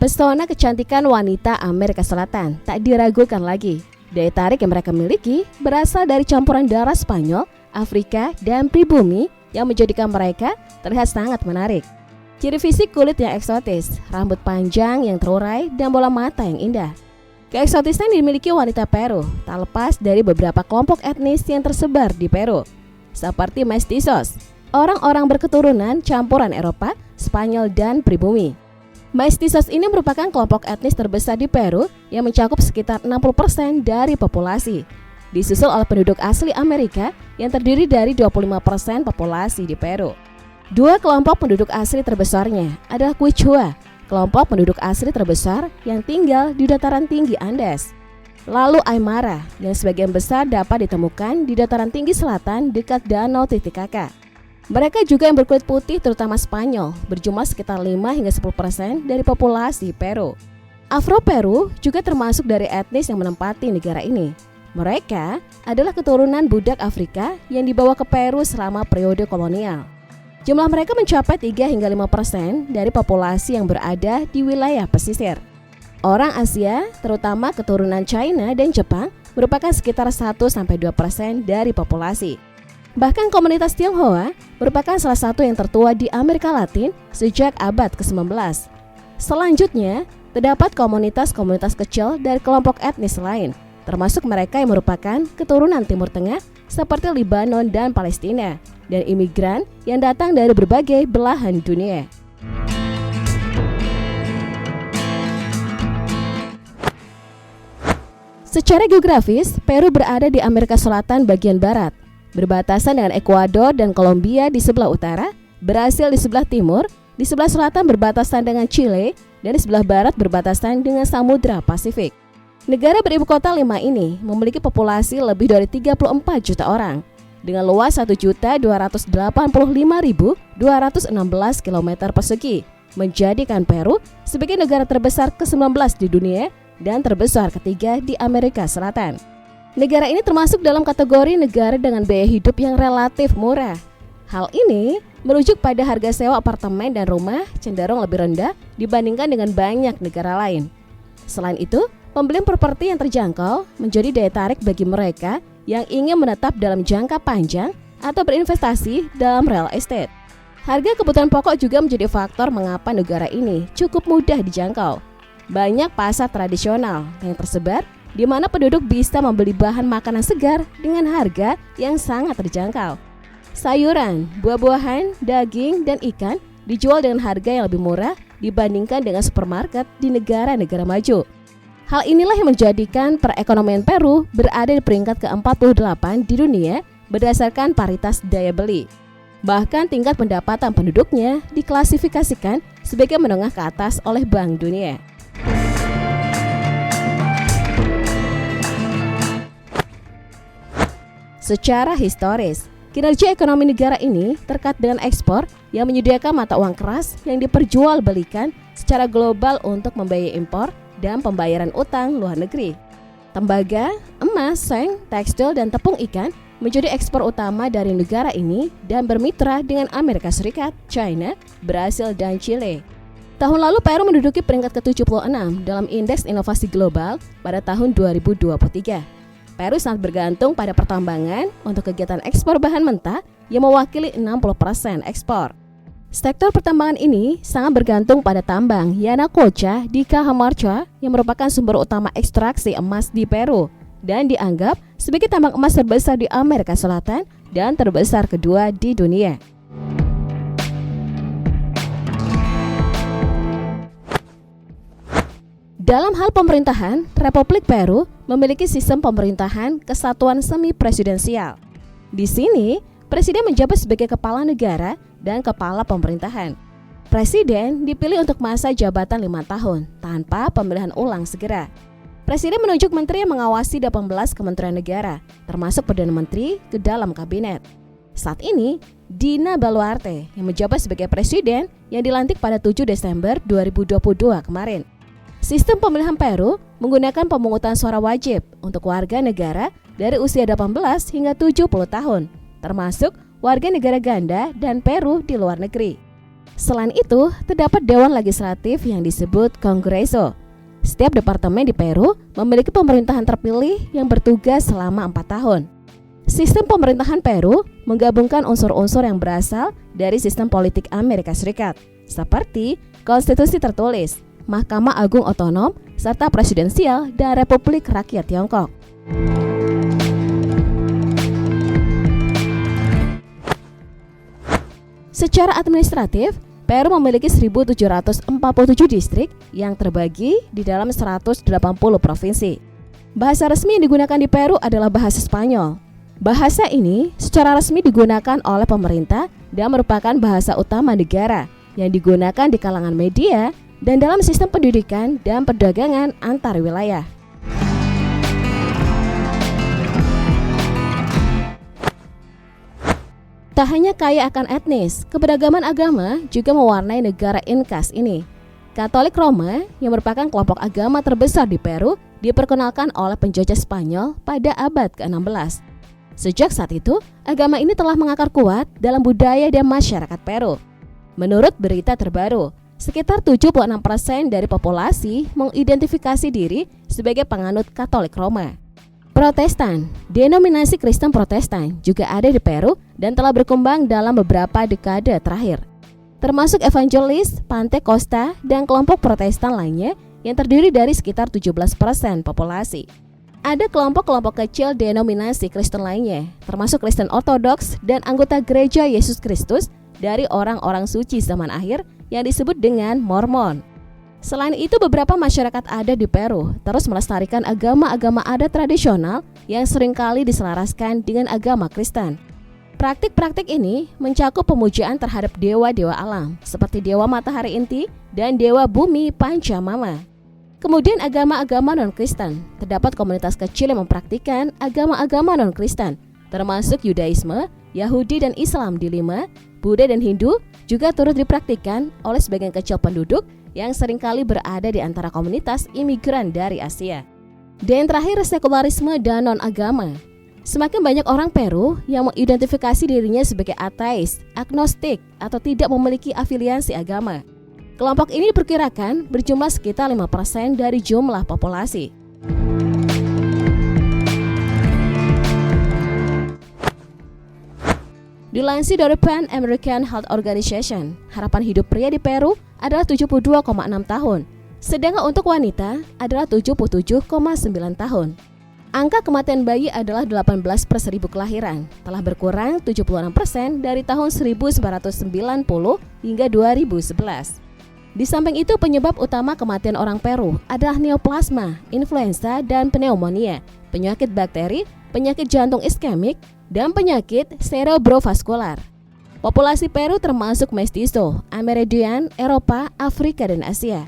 Pesona kecantikan wanita Amerika Selatan tak diragukan lagi. Daya tarik yang mereka miliki berasal dari campuran darah Spanyol, Afrika, dan pribumi yang menjadikan mereka terlihat sangat menarik. Ciri fisik kulit yang eksotis, rambut panjang yang terurai, dan bola mata yang indah. Keeksotisan dimiliki wanita Peru tak lepas dari beberapa kelompok etnis yang tersebar di Peru, seperti mestizos, orang-orang berketurunan campuran Eropa, Spanyol, dan pribumi. Mestizos ini merupakan kelompok etnis terbesar di Peru yang mencakup sekitar 60% dari populasi, disusul oleh penduduk asli Amerika yang terdiri dari 25% populasi di Peru. Dua kelompok penduduk asli terbesarnya adalah Quechua, kelompok penduduk asli terbesar yang tinggal di dataran tinggi Andes. Lalu Aymara, yang sebagian besar dapat ditemukan di dataran tinggi selatan dekat Danau Titicaca. Mereka juga yang berkulit putih terutama Spanyol, berjumlah sekitar 5 hingga 10% dari populasi Peru. Afro-Peru juga termasuk dari etnis yang menempati negara ini. Mereka adalah keturunan budak Afrika yang dibawa ke Peru selama periode kolonial. Jumlah mereka mencapai 3 hingga 5% dari populasi yang berada di wilayah pesisir. Orang Asia, terutama keturunan China dan Jepang, merupakan sekitar 1-2% dari populasi. Bahkan komunitas Tionghoa merupakan salah satu yang tertua di Amerika Latin sejak abad ke-19. Selanjutnya, terdapat komunitas-komunitas kecil dari kelompok etnis lain, termasuk mereka yang merupakan keturunan Timur Tengah seperti Lebanon dan Palestina, dan imigran yang datang dari berbagai belahan dunia. Secara geografis, Peru berada di Amerika Selatan bagian barat, berbatasan dengan Ekuador dan Kolombia di sebelah utara, Brasil di sebelah timur, di sebelah selatan berbatasan dengan Chile, dan di sebelah barat berbatasan dengan Samudra Pasifik. Negara beribu kota 5 ini memiliki populasi lebih dari 34 juta orang, dengan luas 1.285.216 km persegi, menjadikan Peru sebagai negara terbesar ke-19 di dunia dan terbesar ketiga di Amerika Selatan. Negara ini termasuk dalam kategori negara dengan biaya hidup yang relatif murah. Hal ini merujuk pada harga sewa apartemen dan rumah cenderung lebih rendah dibandingkan dengan banyak negara lain. Selain itu, pembelian properti yang terjangkau menjadi daya tarik bagi mereka yang ingin menetap dalam jangka panjang atau berinvestasi dalam real estate. Harga kebutuhan pokok juga menjadi faktor mengapa negara ini cukup mudah dijangkau. Banyak pasar tradisional yang tersebar di mana penduduk bisa membeli bahan makanan segar dengan harga yang sangat terjangkau. Sayuran, buah-buahan, daging, dan ikan dijual dengan harga yang lebih murah dibandingkan dengan supermarket di negara-negara maju. Hal inilah yang menjadikan perekonomian Peru berada di peringkat ke-48 di dunia berdasarkan paritas daya beli. Bahkan tingkat pendapatan penduduknya diklasifikasikan sebagai menengah ke atas oleh Bank Dunia. Secara historis, kinerja ekonomi negara ini terkait dengan ekspor yang menyediakan mata uang keras yang diperjualbelikan secara global untuk membiayai impor dan pembayaran utang luar negeri. Tembaga, emas, seng, tekstil, dan tepung ikan menjadi ekspor utama dari negara ini dan bermitra dengan Amerika Serikat, China, Brasil, dan Chile. Tahun lalu Peru menduduki peringkat ke-76 dalam Indeks Inovasi Global pada tahun 2023. Peru sangat bergantung pada pertambangan untuk kegiatan ekspor bahan mentah yang mewakili 60% ekspor. Sektor pertambangan ini sangat bergantung pada tambang Yanacocha di Cajamarca yang merupakan sumber utama ekstraksi emas di Peru dan dianggap sebagai tambang emas terbesar di Amerika Selatan dan terbesar kedua di dunia. Dalam hal pemerintahan, Republik Peru memiliki sistem pemerintahan kesatuan semi-presidensial. Di sini, presiden menjabat sebagai kepala negara dan kepala pemerintahan. Presiden dipilih untuk masa jabatan 5 tahun tanpa pemilihan ulang segera. Presiden menunjuk menteri yang mengawasi 18 kementerian negara, termasuk Perdana Menteri ke dalam kabinet. Saat ini, Dina Boluarte yang menjabat sebagai presiden yang dilantik pada 7 Desember 2022 kemarin. Sistem pemilihan Peru menggunakan pemungutan suara wajib untuk warga negara dari usia 18 hingga 70 tahun, termasuk warga negara ganda dan Peru di luar negeri. Selain itu, terdapat dewan legislatif yang disebut Kongreso. Setiap departemen di Peru memiliki pemerintahan terpilih yang bertugas selama 4 tahun. Sistem pemerintahan Peru menggabungkan unsur-unsur yang berasal dari sistem politik Amerika Serikat, seperti konstitusi tertulis, Mahkamah Agung Otonom, serta presidensial dan Republik Rakyat Tiongkok. Secara administratif, Peru memiliki 1.747 distrik yang terbagi di dalam 180 provinsi. Bahasa resmi yang digunakan di Peru adalah bahasa Spanyol. Bahasa ini secara resmi digunakan oleh pemerintah dan merupakan bahasa utama negara yang digunakan di kalangan media dan dalam sistem pendidikan dan perdagangan antar wilayah. Tak hanya kaya akan etnis, keberagaman agama juga mewarnai negara Incas ini. Katolik Roma, yang merupakan kelompok agama terbesar di Peru, diperkenalkan oleh penjajah Spanyol pada abad ke-16. Sejak saat itu, agama ini telah mengakar kuat dalam budaya dan masyarakat Peru. Menurut berita terbaru, sekitar 76% dari populasi mengidentifikasi diri sebagai penganut Katolik Roma. Protestan, denominasi Kristen Protestan juga ada di Peru dan telah berkembang dalam beberapa dekade terakhir, termasuk evangelis, Pantekosta, dan kelompok Protestan lainnya yang terdiri dari sekitar 17% populasi. Ada kelompok-kelompok kecil denominasi Kristen lainnya, termasuk Kristen Ortodoks dan anggota Gereja Yesus Kristus dari orang-orang suci zaman akhir yang disebut dengan Mormon. Selain itu, beberapa masyarakat adat di Peru terus melestarikan agama-agama adat tradisional yang seringkali diselaraskan dengan agama Kristen. Praktik-praktik ini mencakup pemujaan terhadap dewa-dewa alam seperti dewa matahari inti dan dewa bumi Pancamama. Kemudian agama-agama non-Kristen, terdapat komunitas kecil yang mempraktikkan agama-agama non-Kristen, termasuk Yudaisme, Yahudi dan Islam di Lima, Buddha dan Hindu juga turut dipraktikkan oleh sebagian kecil penduduk yang seringkali berada di antara komunitas imigran dari Asia. Dan terakhir, sekularisme dan non-agama. Semakin banyak orang Peru yang mengidentifikasi dirinya sebagai ateis, agnostik, atau tidak memiliki afiliasi agama. Kelompok ini diperkirakan berjumlah sekitar 5% dari jumlah populasi. Dilansir dari Pan American Health Organization, harapan hidup pria di Peru adalah 72,6 tahun, sedangkan untuk wanita adalah 77,9 tahun. Angka kematian bayi adalah 18 per 1000 kelahiran, telah berkurang 76% dari tahun 1990 hingga 2011. Di samping itu, penyebab utama kematian orang Peru adalah neoplasma, influenza, dan pneumonia, penyakit bakteri, penyakit jantung iskemik, dan penyakit cerebrovaskular. Populasi Peru termasuk mestizo, Amerindian, Eropa, Afrika, dan Asia.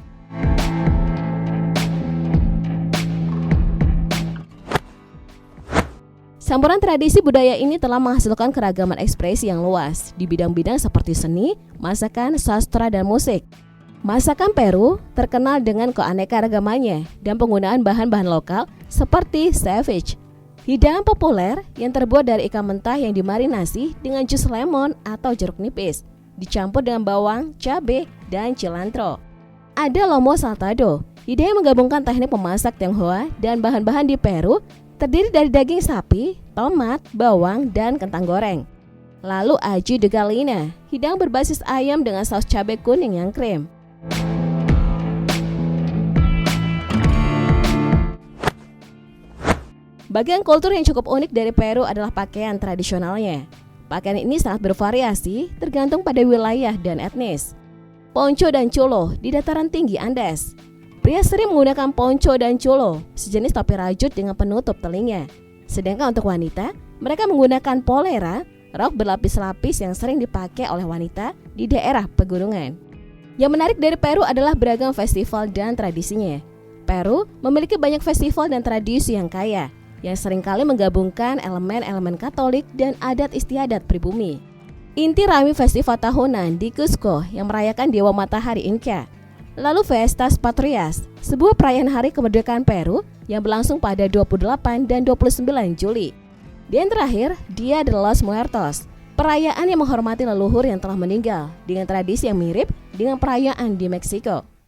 Campuran tradisi budaya ini telah menghasilkan keragaman ekspresi yang luas di bidang-bidang seperti seni, masakan, sastra, dan musik. Masakan Peru terkenal dengan keanekaragamannya dan penggunaan bahan-bahan lokal seperti ceviche, hidangan populer yang terbuat dari ikan mentah yang dimarinasi dengan jus lemon atau jeruk nipis, dicampur dengan bawang, cabai, dan cilantro. Ada lomo saltado, hidangan yang menggabungkan teknik memasak Tionghoa dan bahan-bahan di Peru terdiri dari daging sapi, tomat, bawang, dan kentang goreng. Lalu aji de gallina, hidangan berbasis ayam dengan saus cabai kuning yang krim. Bagian kultur yang cukup unik dari Peru adalah pakaian tradisionalnya. Pakaian ini sangat bervariasi tergantung pada wilayah dan etnis. Poncho dan cholo di dataran tinggi Andes. Pria sering menggunakan poncho dan cholo, sejenis topi rajut dengan penutup telinga. Sedangkan untuk wanita, mereka menggunakan polera, rok berlapis-lapis yang sering dipakai oleh wanita di daerah pegunungan. Yang menarik dari Peru adalah beragam festival dan tradisinya. Peru memiliki banyak festival dan tradisi yang kaya, yang seringkali menggabungkan elemen-elemen Katolik dan adat istiadat pribumi. Inti rami festival tahunan di Cusco yang merayakan Dewa Matahari Inca. Lalu Fiestas Patrias, sebuah perayaan hari kemerdekaan Peru yang berlangsung pada 28 dan 29 Juli. Dan terakhir, Dia de los Muertos, Perayaan yang menghormati leluhur yang telah meninggal dengan tradisi yang mirip dengan perayaan di Meksiko.